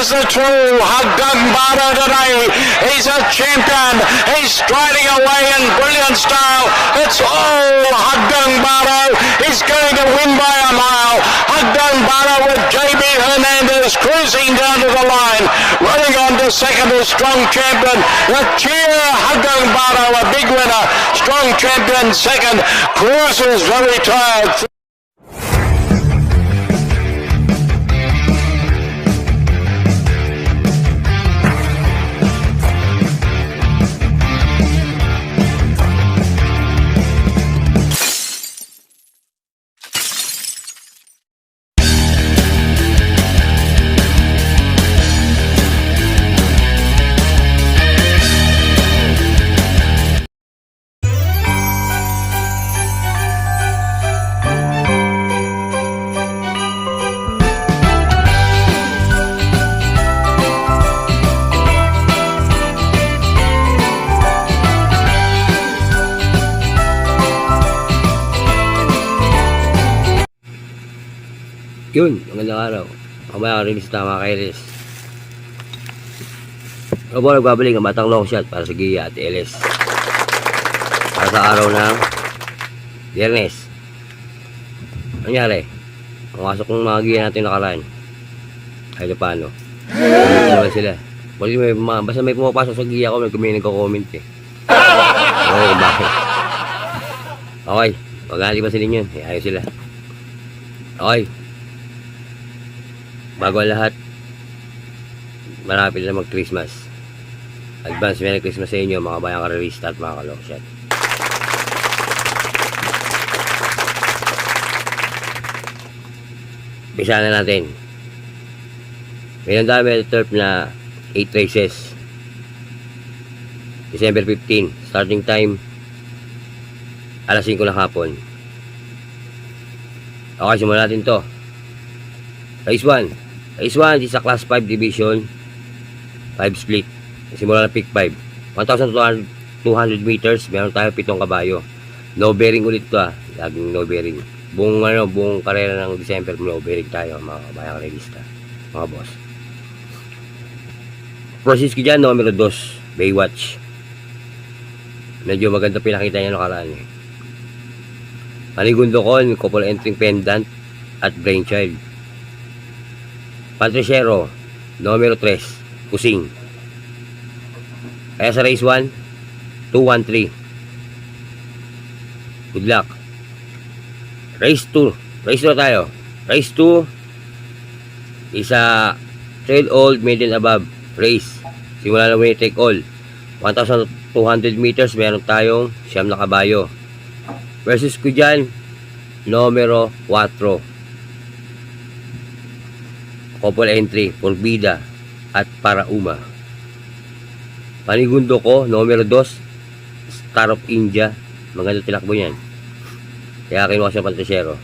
is the true Hagdangbara today. He's a champion. He's striding away in brilliant style. It's all Hagdangbara. He's going to win by a mile. Hagdangbara with JB Hernandez cruising down to the line. Running on to second is Strong Champion. The cheer Hagdangbara, a big winner. Strong Champion second. Cruises very tired. Yun, magandang araw. Mamaya rilis na mga kailis. Ako po nagbabalik ang batang long shot para sa Gia at LS. Para sa araw ng Biyernes. Nangyari? Pumasok ng mga Gia natin nakaraan. Kahit paano. Naman sila. Basta may pumapasok sa Gia ko, may nagko-comment eh. Oo, bakit? Okay, pag-alip pa sila yun. Ayos sila. Okay. Bago ang lahat, malapit na mag-Christmas. Advance Merry Christmas sa inyo mga bayang karerista at mga kalongshot. Bisa na natin. Mayroon tayo may turf na 8 races. December 15, starting time alas 5 ng hapon. Okay, simulan natin to. Race 1. Race 1 is a class 5 division 5 split. Simula ng pick 5 1,200 meters. Meron tayo 7 kabayo. No bearing ulit to laging no bearing. Buong karera ng December no bearing tayo mga bayang relista, mga boss. Process ko dyan numero 2 Baywatch. Medyo maganda pinakita niya nakaraan eh. Manigundokon, couple entering pendant at brainchild. Patriciero, numero 3, Kusing. Kaya sa race 1, 213. Good luck. Race 2. Race 2 tayo. Race 2 is a trail old, maiden above race. Simula na winner take all. 1,200 meters, meron tayong 9 na kabayo. Versus ko dyan, numero 4. Couple entry, Forbida at Parauma. Panigundo ko, numero 2, Star of India. Maganda tinakbo yan. Kaya kinuha siya Patriciero.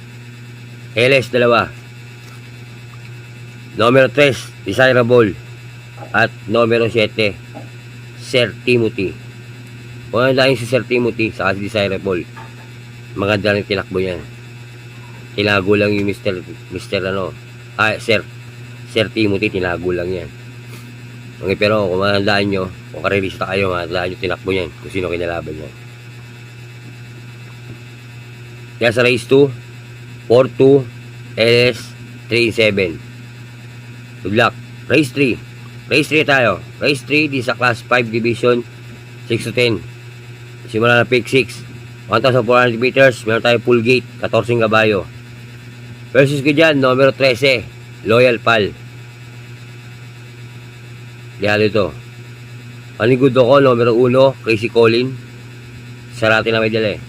LS 2. Numero 3, Desirable. At numero 7, Sir Timothy. Kung ano lang si Sir Timothy, saka si Desirable. Maganda rin tinakbo yan. Tinago lang yung Sir Timothy, tinago lang yan. Okay, pero kung mahandaan nyo, kung karelista kayo, mahandaan nyo tinakbo yan kung sino kinalaban yan. Kaya sa race 2, 4-2, LS 3-7. Good luck. Race 3. Race 3 tayo. Race 3, di sa class 5 division 6-10. Simula na pick 6. 1,400 meters. Meron tayo full gate. 14 kabayo. Versus ko dyan, numero 13. Loyal Pal. Lihalo ito. Panigudo ko, numero 1, Crazy Colin. Sarati na may dala eh.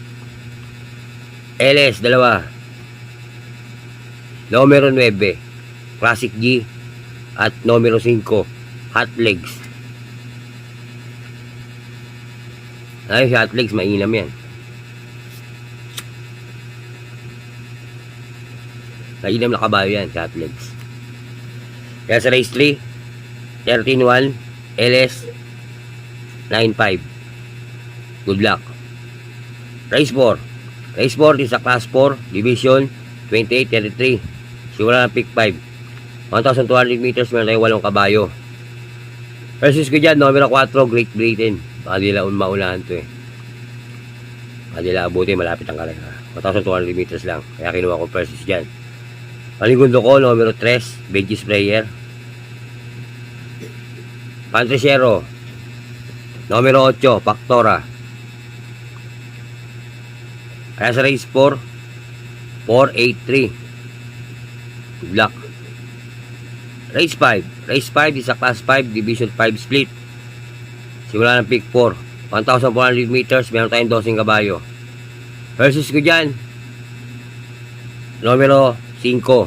LS 2. Numero 9, Classic G. At numero 5, Hot Legs. Ayun si Hot Legs, mainam yan. Mainam na kabayo yan si Hot Legs. Kaya sa race 3, 13-1, LS 9-5. Good luck. Race 4. Race 4 is a class 4, division 28-33. Simula ng pick 5. 1,200 meters, meron tayong 8 kabayo. Versus ko dyan, numero 4, Great Britain. Baka nila maunahan to eh. Baka nila abuti, malapit ang karera. 1,200 meters lang. Kaya kinuha ko versus dyan. Panigundo ko, numero 3, Veggie Sprayer. Pantricero, numero 8, Factora. Kaya sa race 4, 483. Good luck. Race 5. Race 5 is a class 5, division 5 split. Simula ng pick 4. 1,400 meters, meron tayong 12 kabayo. Versus ko dyan, numero 5,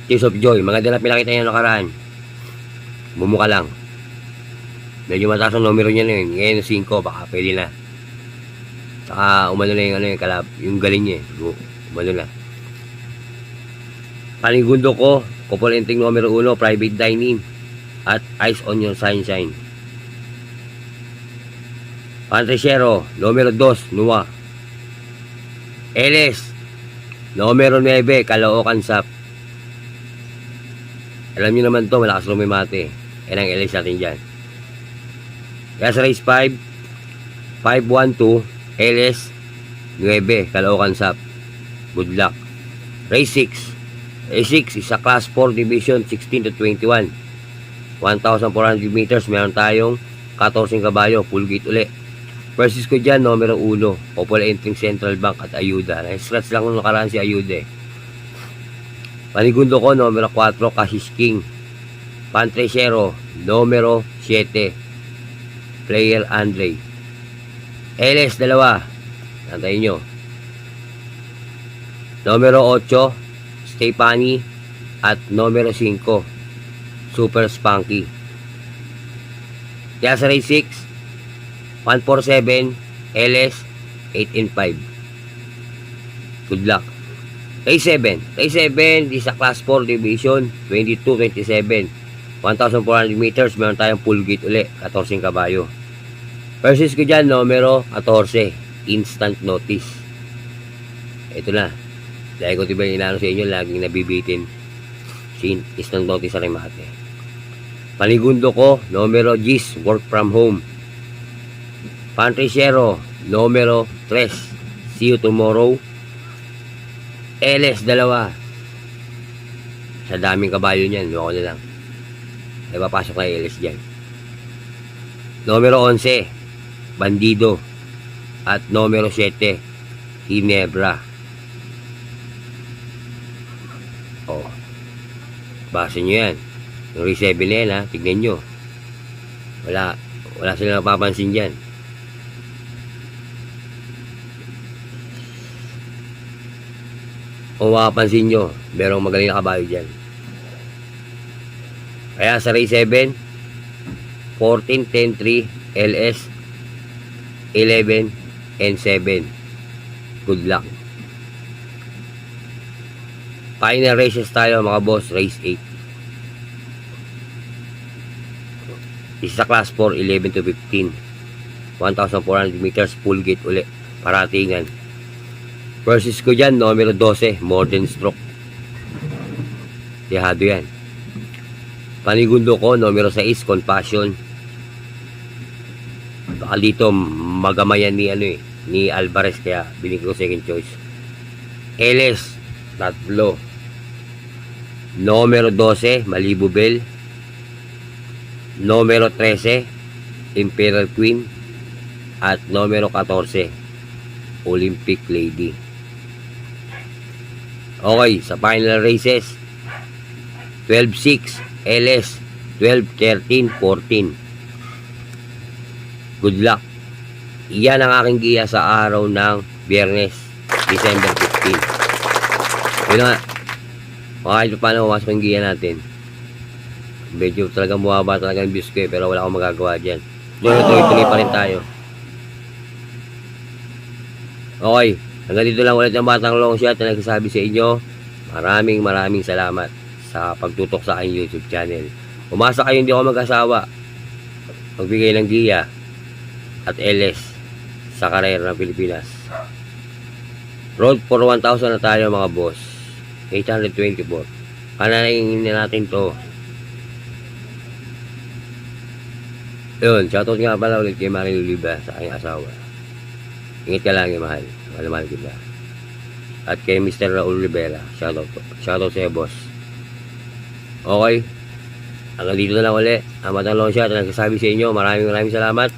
Tears of Joy. Maganda na pinakita niya nakaraan. Bumuka lang. Medyo mataas ang numero niya na yun. Ngayon 5, baka pwede na. Saka umano na yung, yung galing niya. Umano na. Panigundo ko, couple entering numero 1, Private Dining at Ice on Your Sunshine. Pantricero, numero 2, Nua. LS, numero 9, Caloocan Sap. Alam nyo naman to, malakas lumimate. Yan ang LS natin dyan. Kaya sa race 5, 512, LS 9, Caloocan Sap. Good luck. Race 6. Race 6 is a class 4 division 16 to 21. 1,400 meters, meron tayong 14 kabayo, full gate uli. Versus ko dyan, numero 1, couple entering Central Bank at Ayuda. Na-scratch lang nung nakaraan si Ayuda eh. Panigundo ko, numero 4, Cassius King. Pantricero, numero 7, Player Andre. LS 2, nantayin nyo. Numero 8, Stefani at numero 5, Super Spunky. Kaya sa race 6, 147, LS 8 and 5. Good luck. Race 7. Race 7 is a class 4 division 22-27. 1,400 meters, meron tayong full gate uli, 14 kabayo. Versus ko dyan, numero 14, Instant Notice. Ito na. Dahil ko diba inaano sa inyo, laging nabibitin si Instant Notice sa remate. Panigundo ko, numero 10, Work From Home. Pantricero, numero 3, See You Tomorrow. LS 2. Sa daming kabayo niyan, ako na lang. Ay papasok na LS dyan. Numero 11, Bandido. At numero 7, Ginebra. Oh. Base nyo yan. Yung race 7 na yan, ha. Tignan nyo. Wala silang napapansin dyan. Kung makapansin nyo, merong magaling na kabayo dyan. Kaya sa race 7, 14, 10, 3, LS 11 and 7. Good luck. Final races tayo mga boss. Race 8. Isa class 4, 11 to 15. 1,400 meters, full gate uli. Paratingan. Versus ko dyan, numero 12, Modern Stroke. Tihado yan. Panigundo ko, numero 6, Compassion. Baka dito, magamayan ni Alvarez, kaya binigay ko second choice. LS, tatlo. Numero 12, Malibu Bell. Numero 13, Imperial Queen. At numero 14, Olympic Lady. Okay, sa final races, 12-6, LS, 12-13, 14. Good luck. Iyan ang aking giya sa araw ng Biyernes, December 15. Yun nga. Kahit paano pumasok yung giya natin. Medyo talagang buwaba talaga yung views ko eh, pero wala akong magagawa dyan. Tuloy-tuloy pa rin tayo. Okay. Hanggang dito lang ulit ang Batang Long Shot na nagsasabi sa inyo. Maraming salamat sa pagtutok sa aking YouTube channel. Umasa kayo hindi ako mag-asawa. Magbigay ng giya at LS sa karera ng Pilipinas. Road for 1,000 na tayo mga boss. 824. Pananayin na natin to. Yun, shoutout nga pala ulit kay Marie Oliva sa aking asawa. Ingat ka lang, mahal. Mahal kita. At kay Mr. Raul Rivera, shoutout po. Shoutout sa'yo, boss. Okay. Hanggang dito na lang uli. Ang Matang Long Shot na nagsasabi sa inyo. Maraming salamat.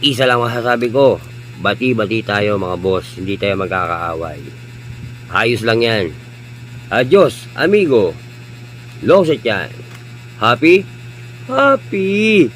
Isa lang masasabi ko. Bati-bati tayo mga boss. Hindi tayo magkakaaway. Ayos lang yan. Adios, amigo. Long Shot yan. Happy? Happy!